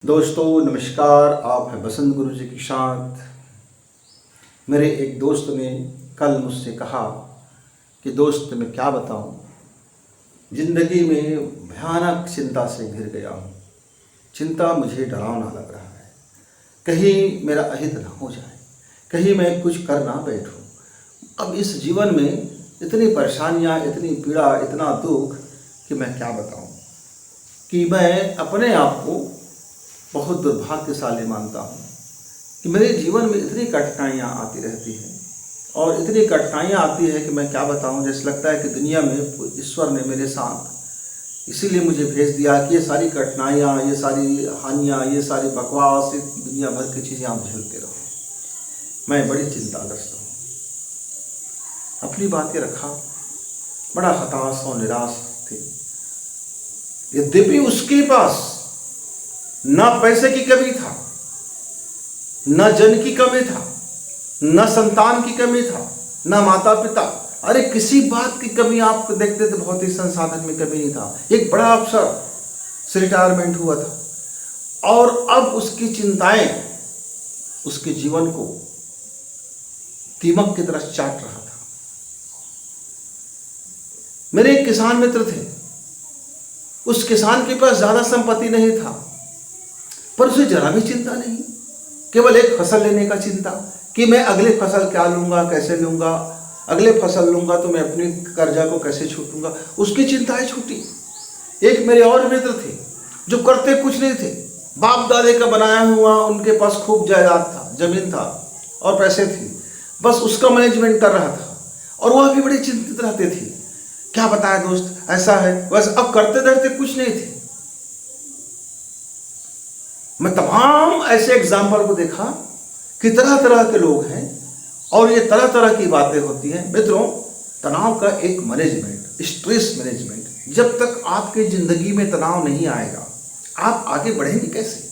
दोस्तों नमस्कार। आप हैं बसंत गुरु जी के साथ। मेरे एक दोस्त ने कल मुझसे कहा कि दोस्त मैं क्या बताऊं, ज़िंदगी में भयानक चिंता से घिर गया हूं। चिंता मुझे डरावना लग रहा है। कहीं मेरा अहित ना हो जाए, कहीं मैं कुछ कर ना बैठूं। अब इस जीवन में इतनी परेशानियां, इतनी पीड़ा, इतना दुख कि मैं क्या बताऊं कि मैं अपने आप को बहुत दुर्भाग्यशाली मानता हूँ कि मेरे जीवन में इतनी कठिनाइयाँ आती रहती हैं और इतनी कठिनाइयाँ आती है कि मैं क्या बताऊँ। जैसे लगता है कि दुनिया में ईश्वर ने मेरे साथ इसीलिए मुझे भेज दिया कि ये सारी कठिनाइयाँ, ये सारी हानियाँ, ये सारी बकवास, ये दुनिया भर की चीज़ें आप झेलते रहो। मैं बड़ी चिंताग्रस्त हूँ। अपनी बातें रखा, बड़ा हताश और निराश थे। यद्यपि उसके पास न पैसे की कमी था, न जन की कमी था, न संतान की कमी था, न माता पिता, अरे किसी बात की कमी आप देखते थे, भौतिक संसाधन में कमी नहीं था। एक बड़ा अफसर से रिटायरमेंट हुआ था और अब उसकी चिंताएं उसके जीवन को दीमक की तरह चाट रहा था। मेरे एक किसान मित्र थे। उस किसान के पास ज्यादा संपत्ति नहीं था, पर उसे जरा भी चिंता नहीं, केवल एक फसल लेने का चिंता कि मैं अगले फसल क्या लूंगा, कैसे लूंगा, अगले फसल लूंगा तो मैं अपनी कर्जा को कैसे छूटूंगा। उसकी चिंताएं छूटी। एक मेरे और मित्र थे जो करते कुछ नहीं थे, बाप दादे का बनाया हुआ उनके पास खूब जायदाद था, जमीन था और पैसे थे, बस उसका मैनेजमेंट कर रहा था और वह भी बड़े चिंतित रहते थे। क्या बताया दोस्त, ऐसा है बस। अब करते धरते कुछ नहीं थे। मैं तमाम ऐसे एग्जाम्पल को देखा कि तरह तरह के लोग हैं और ये तरह तरह की बातें होती हैं। मित्रों, तनाव का एक मैनेजमेंट, स्ट्रेस मैनेजमेंट, जब तक आपकी जिंदगी में तनाव नहीं आएगा आप आगे बढ़ेंगे कैसे।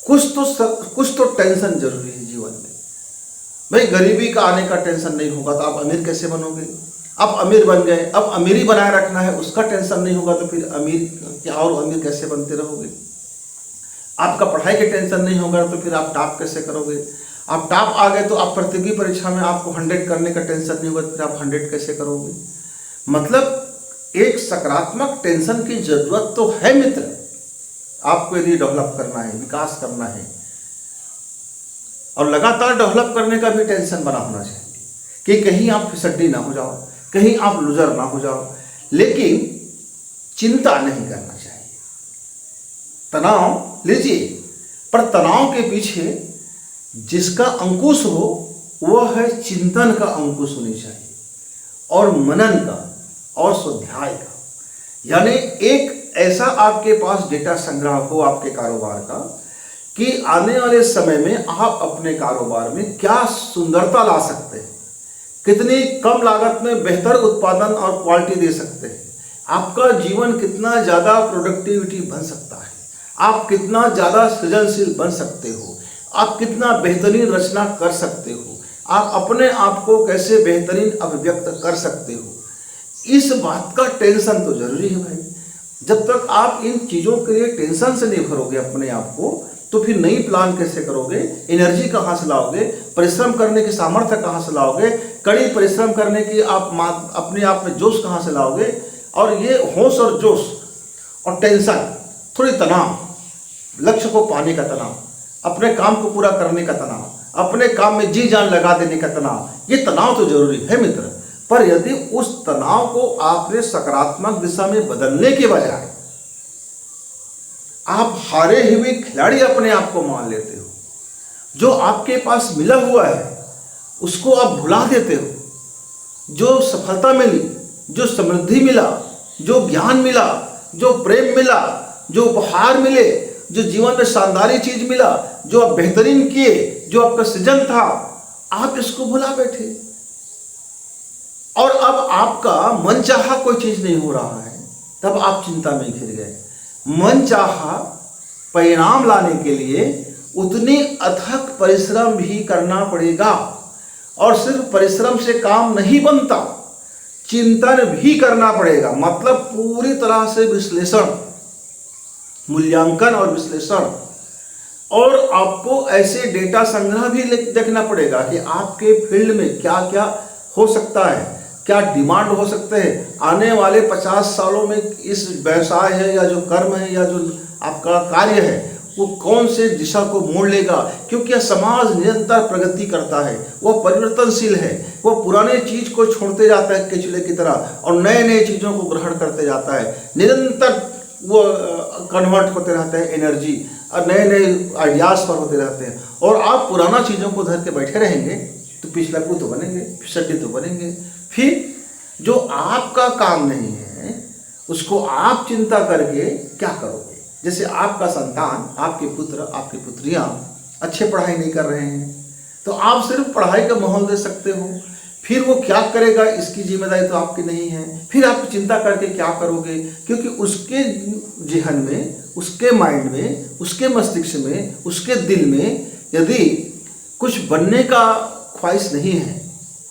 कुछ तो टेंशन जरूरी है जीवन में। भाई गरीबी का आने का टेंशन नहीं होगा तो आप अमीर कैसे बनोगे। आप अमीर बन गए, अब अमीरी बनाए रखना है, उसका टेंशन नहीं होगा तो फिर अमीर क्या और अमीर कैसे बनते रहोगे। आपका पढ़ाई के टेंशन नहीं होगा तो फिर आप टॉप कैसे करोगे। आप टॉप आ गए तो आप प्रतियोगी परीक्षा में आपको 100 करने का टेंशन नहीं होगा तो फिर आप 100 कैसे करोगे। मतलब एक सकारात्मक टेंशन की जरूरत तो है मित्र, आपको यदि डेवलप करना है, विकास करना है। और लगातार डेवलप करने का भी टेंशन बना होना चाहिए कि कहीं आप फिसड्डी ना हो जाओ, कहीं आप लूजर ना हो जाओ। लेकिन चिंता नहीं करना चाहिए। तनाव लीजिए, पर तनाव के पीछे जिसका अंकुश हो वह है चिंतन का अंकुश होनी चाहिए और मनन का और स्वाध्याय का। यानी एक ऐसा आपके पास डेटा संग्रह हो आपके कारोबार का कि आने वाले समय में आप अपने कारोबार में क्या सुंदरता ला सकते हैं, कितनी कम लागत में बेहतर उत्पादन और क्वालिटी दे सकते हैं, आपका जीवन कितना ज़्यादा प्रोडक्टिविटी बन सकता है, आप कितना ज़्यादा सृजनशील बन सकते हो, आप कितना बेहतरीन रचना कर सकते हो, आप अपने आप को कैसे बेहतरीन अभिव्यक्त कर सकते हो। इस बात का टेंशन तो जरूरी है भाई। जब तक आप इन चीज़ों के लिए टेंशन से नहीं भरोगे अपने आप को तो फिर नई प्लान कैसे करोगे, एनर्जी कहाँ से लाओगे, परिश्रम करने की सामर्थ्य कहाँ से लाओगे, कड़ी परिश्रम करने की आप अपने आप में जोश कहाँ से लाओगे। और ये होश और जोश और टेंशन, थोड़ी तनाव, लक्ष्य को पाने का तनाव, अपने काम को पूरा करने का तनाव, अपने काम में जी जान लगा देने का तनाव, ये तनाव तो जरूरी है मित्र। पर यदि उस तनाव को आपने सकारात्मक दिशा में बदलने के बजाय आप हारे हुए खिलाड़ी अपने आप को मान लेते हो, जो आपके पास मिला हुआ है उसको आप भुला देते हो, जो सफलता मिली, जो समृद्धि मिला, जो ज्ञान मिला, जो प्रेम मिला, जो उपहार मिले, जो जीवन में शानदारी चीज मिला, जो आप बेहतरीन किए, जो आपका सृजन था, आप इसको भुला बैठे। और अब आपका मनचाहा कोई चीज नहीं हो रहा है, तब आप चिंता में घिर गए। मनचाहा परिणाम लाने के लिए उतनी अथक परिश्रम भी करना पड़ेगा और सिर्फ परिश्रम से काम नहीं बनता, चिंतन भी करना पड़ेगा। मतलब पूरी तरह से विश्लेषण, मूल्यांकन और विश्लेषण, और आपको ऐसे डेटा संग्रह भी देखना पड़ेगा कि आपके फील्ड में क्या क्या हो सकता है, क्या डिमांड हो सकते हैं आने वाले 50 सालों में। इस व्यवसाय है या जो कर्म है या जो आपका कार्य है वो कौन से दिशा को मोड़ लेगा, क्योंकि यह समाज निरंतर प्रगति करता है, वह परिवर्तनशील है, वह पुराने चीज को छोड़ते जाता है केचुए की तरह और नए नए चीज़ों को ग्रहण करते जाता है। निरंतर वो कन्वर्ट होते रहते हैं एनर्जी और नए नए आइडियाज पर होते रहते हैं। और आप पुराना चीज़ों को धर के बैठे रहेंगे तो पिछला को तो बनेंगे, फिसड्डी तो बनेंगे। फिर जो आपका काम नहीं है उसको आप चिंता करके क्या करोगे। जैसे आपका संतान, आपके पुत्र, आपकी पुत्रियां अच्छे पढ़ाई नहीं कर रहे हैं तो आप सिर्फ पढ़ाई का माहौल दे सकते हो, फिर वो क्या करेगा इसकी जिम्मेदारी तो आपकी नहीं है। फिर आप चिंता करके क्या करोगे, क्योंकि उसके जेहन में, उसके माइंड में, उसके मस्तिष्क में, उसके दिल में यदि कुछ बनने का ख्वाहिश नहीं है,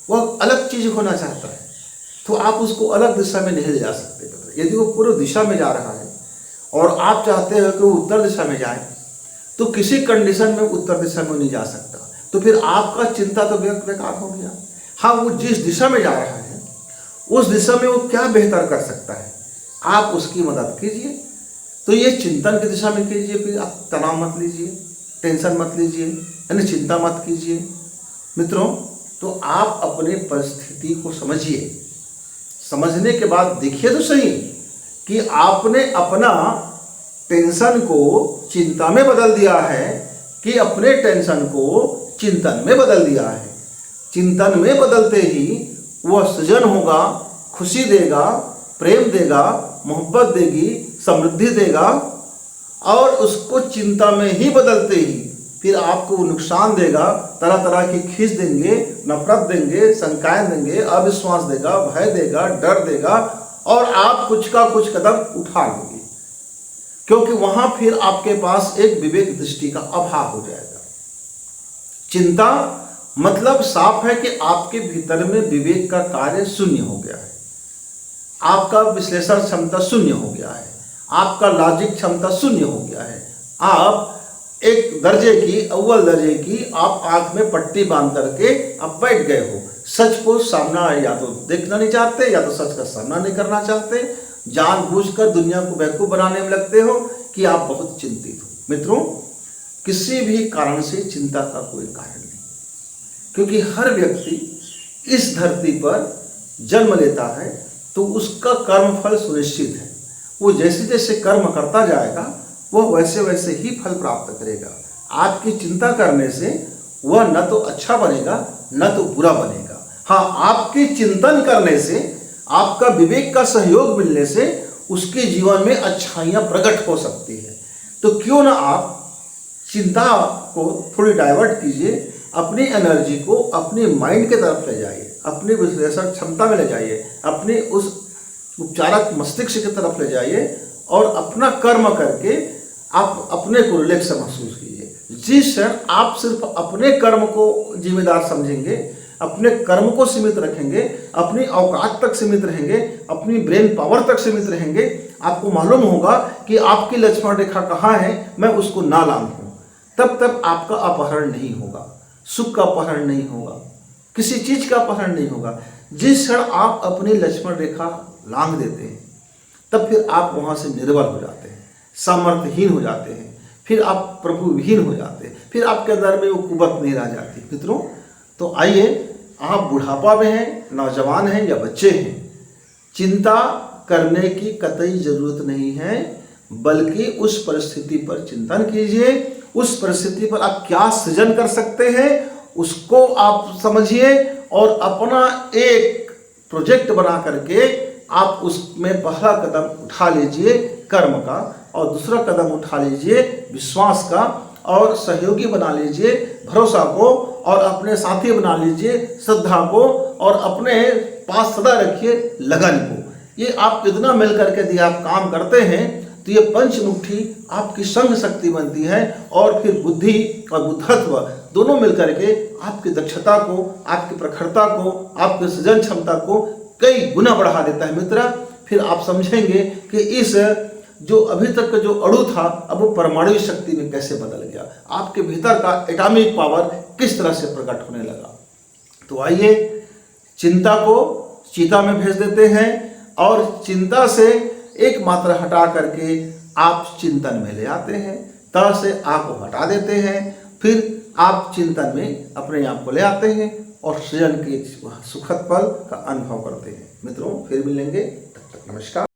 वह अलग चीज़ होना चाहता है, तो आप उसको अलग दिशा में नहीं ले जा सकते। यदि वो पूर्व दिशा में जा रहा है और आप चाहते हो कि वो उत्तर दिशा में जाए तो किसी कंडीशन में उत्तर दिशा में नहीं जा सकता, तो फिर आपका चिंता तो बेकार हो गया। हाँ, वो जिस दिशा में जा रहा है उस दिशा में वो क्या बेहतर कर सकता है, आप उसकी मदद कीजिए। तो ये चिंतन की दिशा में कीजिए, फिर आप तनाव मत लीजिए, टेंशन मत लीजिए, यानी चिंता मत कीजिए। मित्रों, तो आप अपने परिस्थिति को समझिए, समझने के बाद देखिए तो सही कि आपने अपना टेंशन को चिंता में बदल दिया है कि अपने टेंशन को चिंतन में बदल दिया है। चिंतन में बदलते ही वह सृजन होगा, खुशी देगा, प्रेम देगा, मोहब्बत देगी, समृद्धि देगा। और उसको चिंता में ही बदलते ही फिर आपको नुकसान देगा, तरह तरह की खींच देंगे, नफरत देंगे, शंकाएं देंगे, अविश्वास देगा, भय देगा, डर देगा और आप कुछ का कुछ कदम उठा लेंगे, क्योंकि वहां फिर आपके पास एक विवेक दृष्टि का अभाव हो जाएगा। चिंता मतलब साफ है कि आपके भीतर में विवेक का कार्य शून्य हो गया है, आपका विश्लेषण क्षमता शून्य हो गया है, आपका लॉजिक क्षमता शून्य हो गया है। आप एक दर्जे की, अव्वल दर्जे की आप आंख में पट्टी बांध करके आप बैठ गए हो। सच को सामना या तो देखना नहीं चाहते या तो सच का सामना नहीं करना चाहते, जानबूझकर दुनिया को बेवकूफ बनाने में लगते हो कि आप बहुत चिंतित हो। मित्रों, किसी भी कारण से चिंता का कोई कारण नहीं, क्योंकि हर व्यक्ति इस धरती पर जन्म लेता है तो उसका कर्म फल सुनिश्चित है। वो जैसे जैसे कर्म करता जाएगा वह वैसे वैसे ही फल प्राप्त करेगा। आपकी चिंता करने से वह न तो अच्छा बनेगा न तो बुरा बनेगा। हाँ, आपके चिंतन करने से, आपका विवेक का सहयोग मिलने से उसके जीवन में अच्छाइयाँ प्रकट हो सकती है। तो क्यों ना आप चिंता को थोड़ी डाइवर्ट कीजिए, अपनी एनर्जी को अपनी माइंड के तरफ ले जाइए, अपनी विश्लेषण क्षमता में ले जाइए, अपने उस उपचारक मस्तिष्क की तरफ ले जाइए और अपना कर्म करके आप अपने को रिलैक्स महसूस कीजिए। जिस क्षण आप सिर्फ अपने कर्म को जिम्मेदार समझेंगे, अपने कर्म को सीमित रखेंगे, अपनी औकात तक सीमित रहेंगे, अपनी ब्रेन पावर तक सीमित रहेंगे, आपको मालूम होगा कि आपकी लक्ष्मण रेखा कहाँ है, मैं उसको ना लांघूं, तब आपका अपहरण नहीं होगा, सुख का अपहरण नहीं होगा, किसी चीज का अपहरण नहीं होगा। जिस क्षण आप अपनी लक्ष्मण रेखा लांघ देते हैं तब फिर आप वहां से निर्बल हो जाते हैं, सामर्थ्यहीन हो जाते हैं, फिर आप प्रभुविहीन हो जाते हैं, फिर आपके अंदर में वो कुवत नहीं रह जाती। मित्रों, तो आइए, आप बुढ़ापा में हैं, नौजवान हैं या बच्चे हैं, चिंता करने की कतई जरूरत नहीं है, बल्कि उस परिस्थिति पर चिंतन कीजिए। उस परिस्थिति पर आप क्या सृजन कर सकते हैं उसको आप समझिए और अपना एक प्रोजेक्ट बना करके आप उसमें पहला कदम उठा लीजिए कर्म का, और दूसरा कदम उठा लीजिए विश्वास का, और सहयोगी बना लीजिए भरोसा को, और अपने साथी बना लीजिए श्रद्धा को, और अपने पास सदा रखिए लगन को। ये आप इतना मिल करके यदि आप काम करते हैं तो ये पंचमुखी आपकी संघ शक्ति बनती है, और फिर बुद्धि और बुद्धत्व दोनों मिलकर के आपकी दक्षता को, आपकी प्रखरता को, आपकी सृजन क्षमता को कई गुना बढ़ा देता है। मित्र, फिर आप समझेंगे कि इस जो अभी तक का जो अणु था अब वो परमाणु शक्ति में कैसे बदल गया, आपके भीतर का एटॉमिक पावर किस तरह से प्रकट होने लगा। तो आइए चिंता को चिता में भेज देते हैं और चिंता से एक मात्रा हटा करके आप चिंतन में ले आते हैं। त से आ को हटा देते हैं, फिर आप चिंतन में अपने आप को ले आते हैं और सृजन के सुखद पल का अनुभव करते हैं। मित्रों फिर मिलेंगे, तब तक नमस्कार।